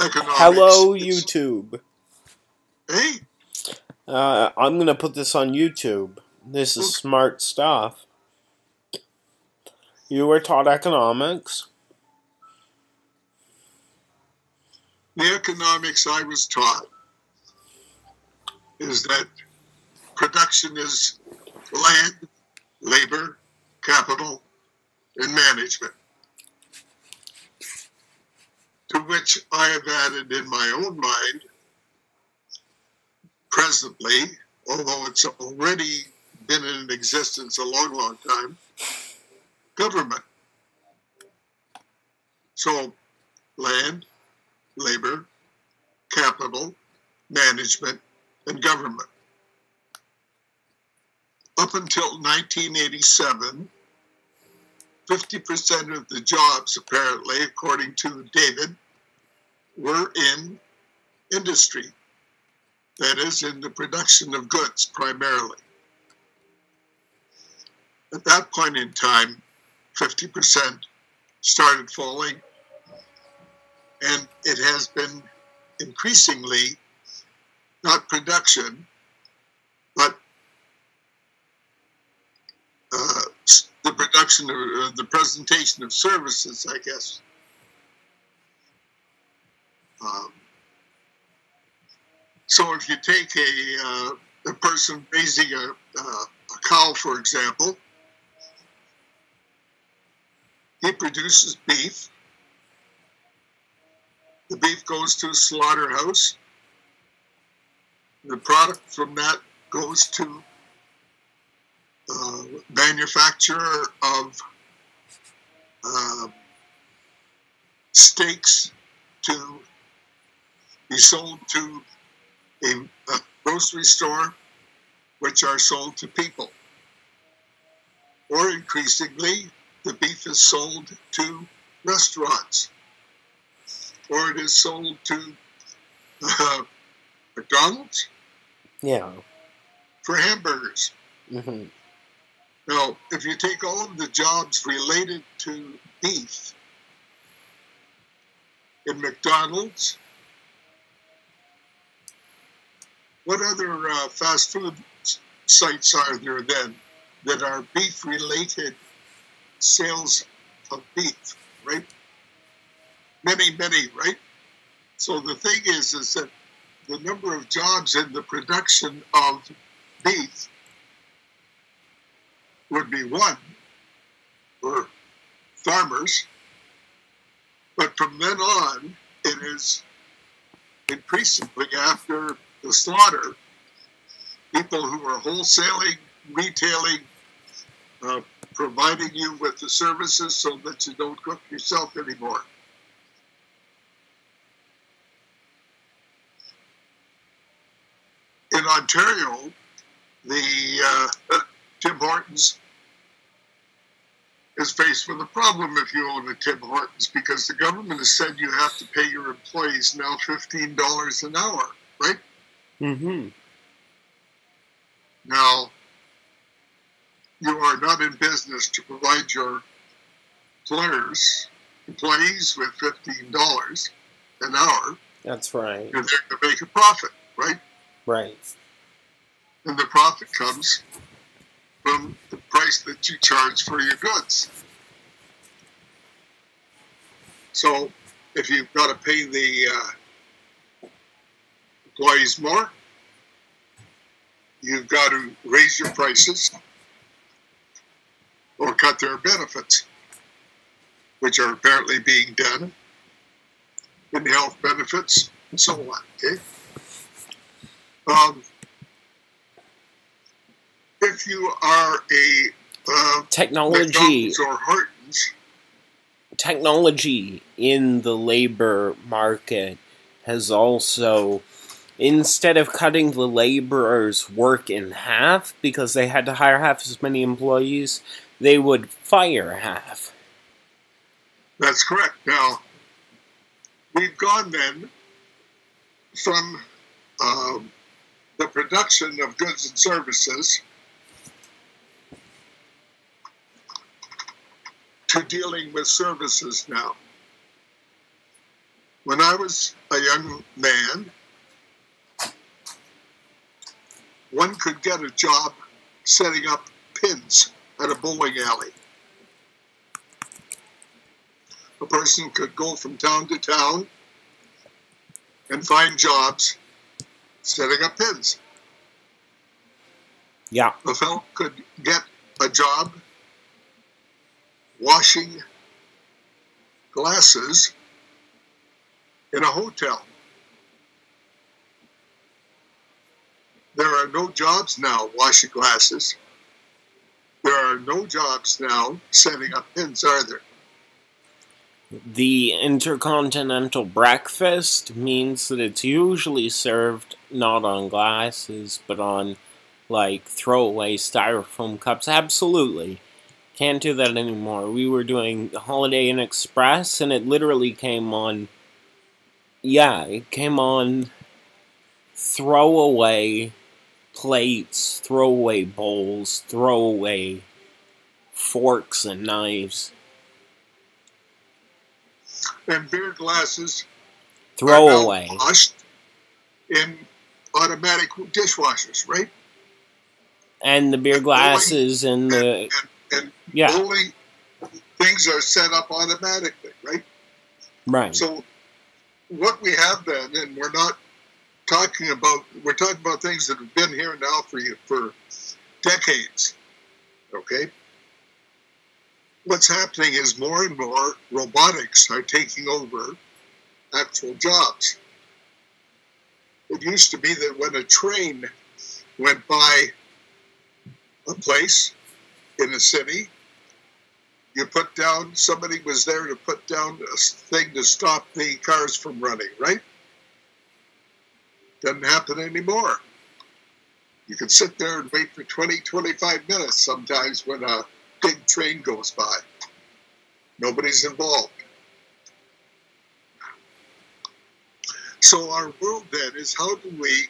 Economics. Hello, YouTube. Hey, I'm gonna put this on YouTube. This is smart stuff. You were taught economics. the economics I was taught is that production is land, labor, capital, and management. To which I have added in my own mind, presently, although it's already been in existence a long, long time, government. So, land, labor, capital, management, and government. Up until 1987, 50% of the jobs, apparently, according to David, were in industry. That is, in the production of goods, primarily. At that point in time, 50% started falling, and it has been increasingly not production, but the production of the presentation of services, I guess. So if you take a person raising a cow, for example, he produces beef. The beef goes to a slaughterhouse. The product from that goes to manufacturer of steaks to be sold to a grocery store, which are sold to people. Or increasingly, the beef is sold to restaurants, or it is sold to McDonald's. Yeah. For hamburgers. Mm-hmm. Now, if you take all of the jobs related to beef in McDonald's, what other fast food sites are there then that are beef-related sales of beef, right? Many, many, right? So the thing is that the number of jobs in the production of beef would be one for farmers, but from then on, it is increasingly after the slaughter, people who are wholesaling, retailing, providing you with the services so that you don't cook yourself anymore. In Ontario, the Tim Hortons is faced with a problem if you own a Tim Hortons, because the government has said you have to pay your employees now $15 an hour, right? Mm-hmm. Now, you are not in business to provide your employees with $15 an hour. That's right. You're there to make a profit, right? Right. And the profit comes from the price that you charge for your goods. So if you've got to pay the employees more, you've got to raise your prices or cut their benefits, which are apparently being done in the health benefits and so on. Okay. If you are a technology McDonald's or Hortons, technology in the labor market has also, instead of cutting the laborers' work in half because they had to hire half as many employees, they would fire half. That's correct. Now, we've gone then from the production of goods and services to dealing with services now. When I was a young man, one could get a job setting up pins at a bowling alley. A person could go from town to town and find jobs setting up pins. Yeah. A fellow could get a job washing glasses in a hotel. There are no jobs now washing glasses. There are no jobs now setting up pins, are there? The intercontinental breakfast means that it's usually served not on glasses, but on, like, throwaway styrofoam cups. Absolutely. Can't do that anymore. We were doing Holiday Inn Express, and it literally came on... Yeah, it came on throwaway plates, throwaway bowls, throwaway forks and knives. And beer glasses Throwaway. are now washed in automatic dishwashers, right? And the beer glasses and the... And yeah. bowling things are set up automatically, right? Right. So what we have then, and we're talking about things that have been here now for decades, okay? What's happening is more and more robotics are taking over actual jobs. It used to be that when a train went by a place in a city, somebody was there to put down a thing to stop the cars from running, right? Doesn't happen anymore. You can sit there and wait for 20, 25 minutes sometimes when a big train goes by. Nobody's involved. So our world then is, how do we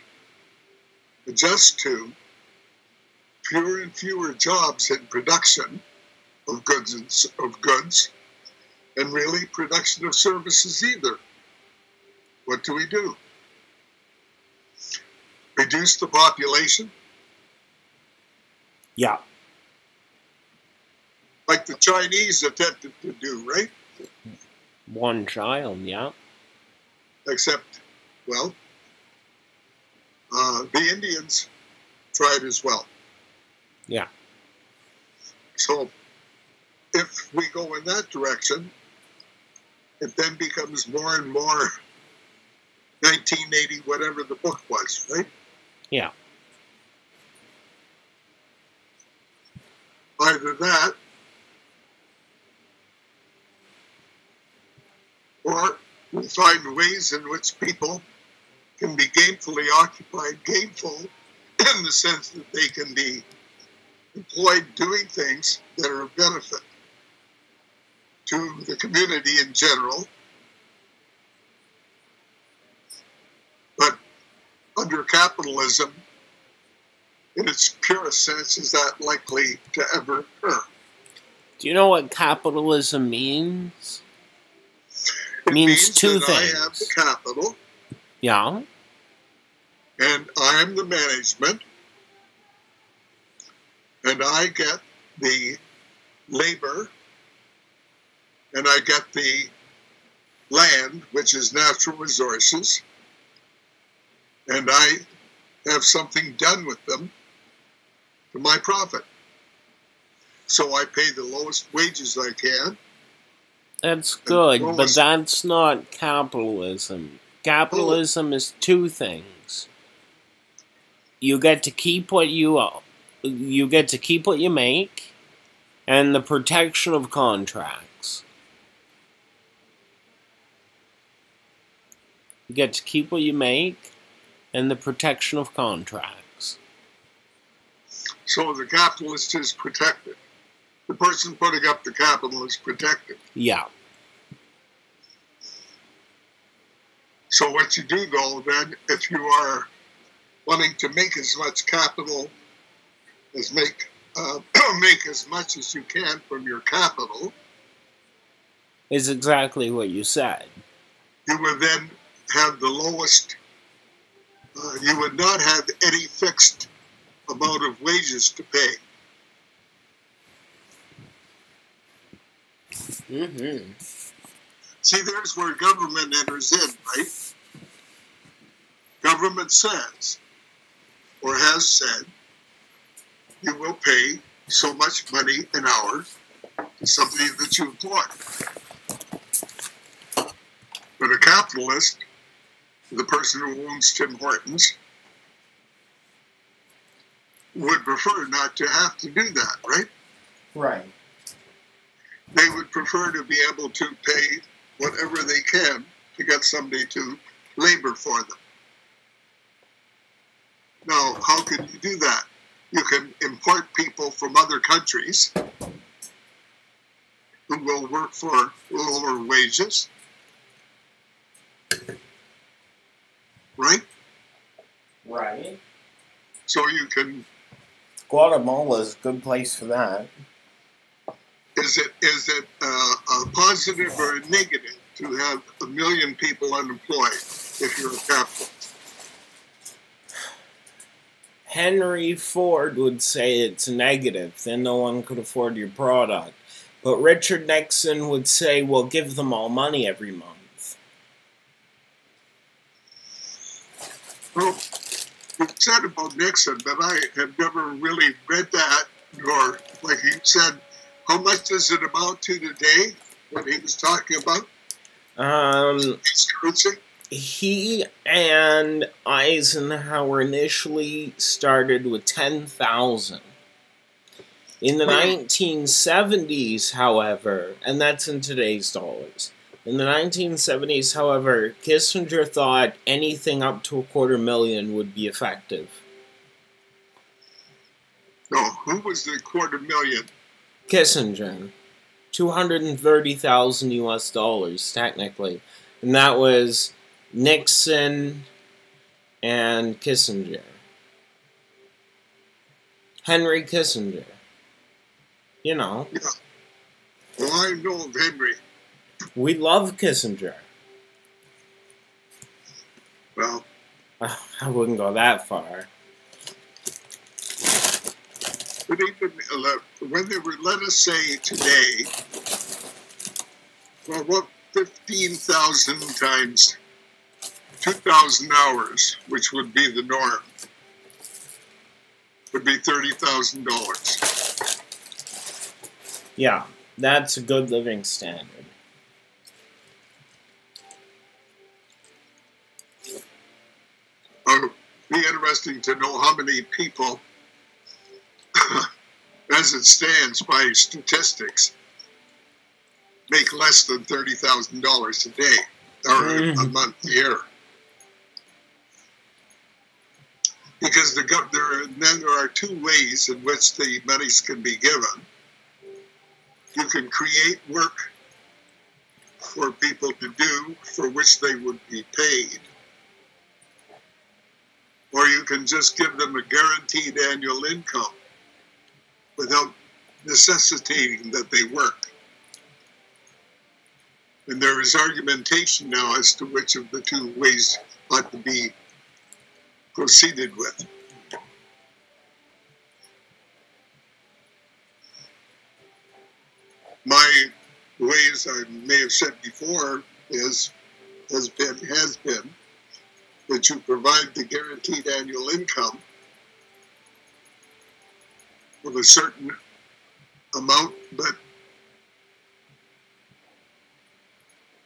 adjust to fewer and fewer jobs in production of goods and really production of services either? What do we do? Reduce the population? Yeah. Like the Chinese attempted to do, right? One child, yeah. Except, well, the Indians tried as well. Yeah. So if we go in that direction, it then becomes more and more 1980, whatever the book was, right? Yeah. Either that, or we find ways in which people can be gainfully occupied, gainful in the sense that they can be employed doing things that are of benefit to the community in general. But under capitalism, in its purest sense, is that likely to ever occur? Do you know what capitalism means? It means two that things. I have the capital, Yeah. and I am the management, and I get the labor, and I get the land, which is natural resources, and I have something done with them to my profit. So I pay the lowest wages I can. That's good, but that's not capitalism. Capitalism is two things. You get to keep what you get to keep what you make, and the protection of contracts. You get to keep what you make, and the protection of contracts. So the capitalist is protected. The person putting up the capital is protected. Yeah. So what you do, though, then, if you are wanting to make as much capital as make as much as you can from your capital, Is exactly what you said. you would then have the lowest, you would not have any fixed amount of wages to pay. Mm-hmm. See, there's where government enters in, right? Government says, or has said, you will pay so much money an hour to somebody that you employ. But a capitalist, the person who owns Tim Hortons, would prefer not to have to do that, right? Right. They would prefer to be able to pay whatever they can to get somebody to labor for them. Now, how can you do that? You can import people from other countries who will work for lower wages, right? Right. So you can. Guatemala is a good place for that. Is it a positive or a negative to have 1 million people unemployed if you're a capitalist? Henry Ford would say it's negative, then no one could afford your product. But Richard Nixon would say, well, give them all money every month. Well, you said about Nixon, but I have never really read that, or like you said, how much does it amount to today, what he was talking about? His currency? He and Eisenhower initially started with 10,000. In the 1970s, however, and that's in today's dollars, in the 1970s, however, Kissinger thought anything up to 250,000 would be effective. No, who was the 250,000? Kissinger. 230,000 US dollars, technically. And that was Nixon and Kissinger. Henry Kissinger. You know. Yeah. Well, I know of Henry. We love Kissinger. Well, I wouldn't go that far. but even when they were, let us say today, well, what 15,000 times 2,000 hours, which would be the norm, would be $30,000. Yeah, that's a good living standard. It would be interesting to know how many people, as it stands by statistics, make less than $30,000 a day or a month, a year. Because then there are two ways in which the monies can be given. You can create work for people to do for which they would be paid. Or you can just give them a guaranteed annual income without necessitating that they work. And there is argumentation now as to which of the two ways ought to be proceeded with. My ways, I may have said before, has been that you provide the guaranteed annual income of a certain amount, but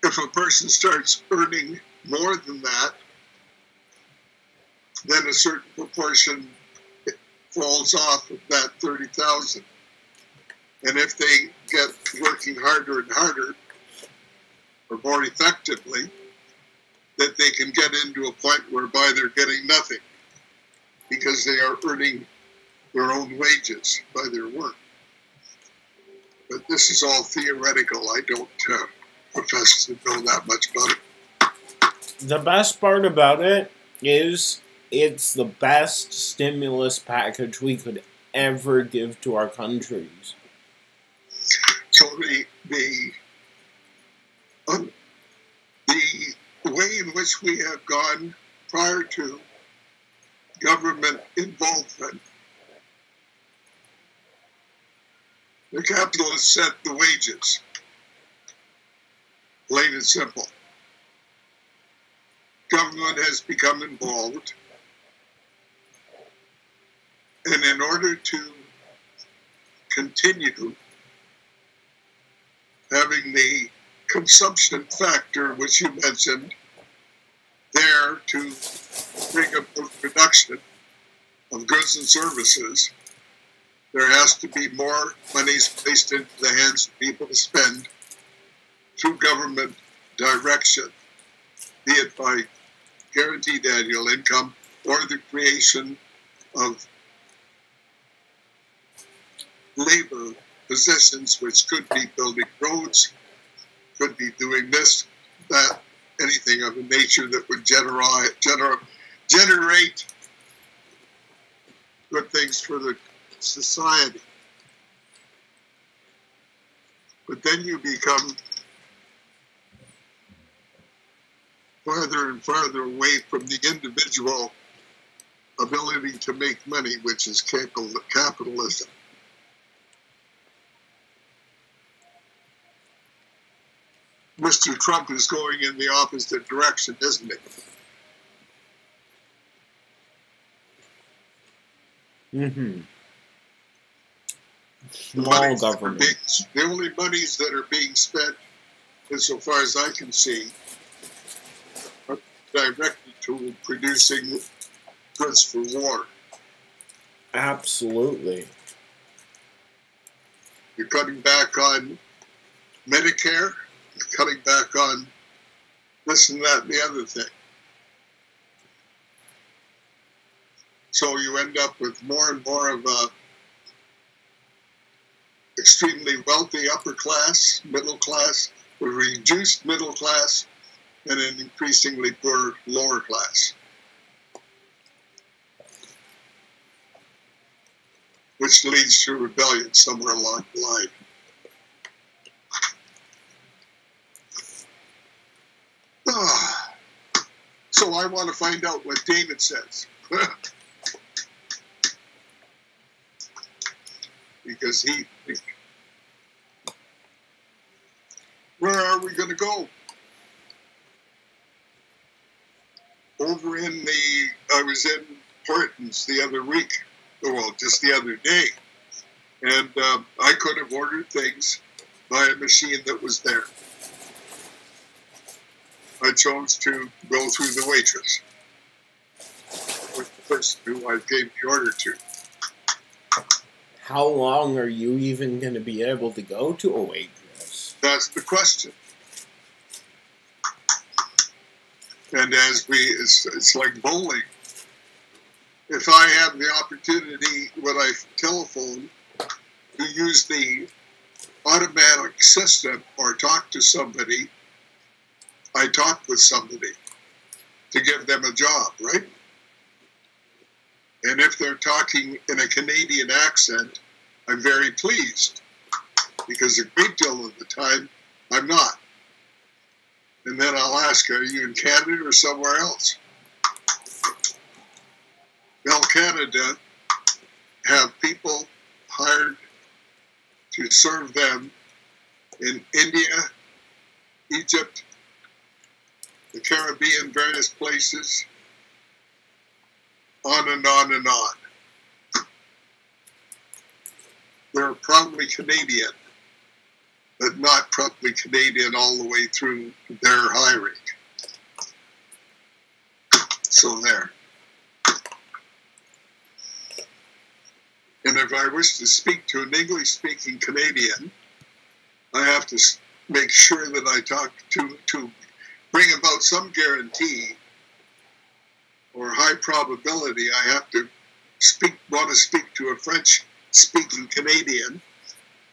if a person starts earning more than that, then a certain proportion falls off of that 30,000. And if they get working harder and harder, or more effectively, that they can get into a point whereby they're getting nothing because they are earning their own wages by their work. But this is all theoretical. I don't profess to know that much about it. The best part about it is it's the best stimulus package we could ever give to our countries. So the way in which we have gone prior to government involvement, the capitalists set the wages, plain and simple. Government has become involved, and in order to continue having the consumption factor, which you mentioned, there to bring about production of goods and services, there has to be more monies placed into the hands of people to spend through government direction, be it by guaranteed annual income or the creation of labor positions, which could be building roads, could be doing this, that, anything of a nature that would generate good things for the society. But then you become farther and farther away from the individual ability to make money, which is capitalism. Mr. Trump is going in the opposite direction, isn't he? Mm-hmm. Small government. The only monies that are being spent, insofar as I can see, are directed to producing goods for war. Absolutely. You're cutting back on Medicare, you're cutting back on this and that and the other thing. So you end up with more and more of a extremely wealthy upper class, middle class, a reduced middle class, and an increasingly poor lower class. Which leads to rebellion somewhere along the line. So I want to find out what David says. Because where are we going to go? Over in I was in Hortons the other week, well, just the other day, and I could have ordered things by a machine that was there. I chose to go through the waitress, with the person who I gave the order to. How long are you even going to be able to go to a waitress? That's the question. And it's like bowling. If I have the opportunity when I telephone to use the automatic system or talk to somebody, I talk with somebody to give them a job, right? And if they're talking in a Canadian accent, I'm very pleased, because a great deal of the time, I'm not. And then I'll ask, are you in Canada or somewhere else? Bell Canada have people hired to serve them in India, Egypt, the Caribbean, various places, on and on and on. They're probably Canadian, but not probably Canadian all the way through their hiring. So there. And if I wish to speak to an English-speaking Canadian, I have to make sure that I talk to bring about some guarantee or high probability. I have to want to speak to a French-speaking Canadian,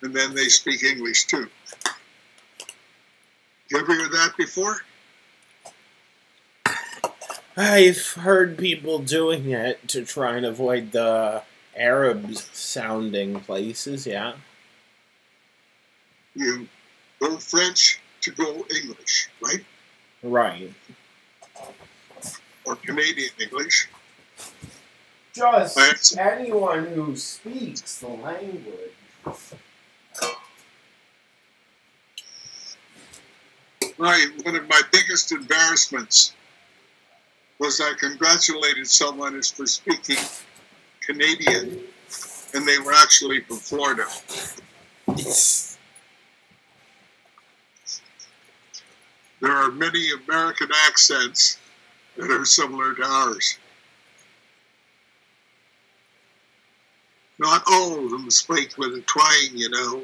and then they speak English too. You ever heard that before? I've heard people doing it to try and avoid the Arab-sounding places, yeah. You go French to go English, right? Right. or Canadian English. Just anyone who speaks the language. One of my biggest embarrassments was I congratulated someone as for speaking Canadian, and they were actually from Florida. There are many American accents that are similar to ours. Not all of them speak with a twang, you know.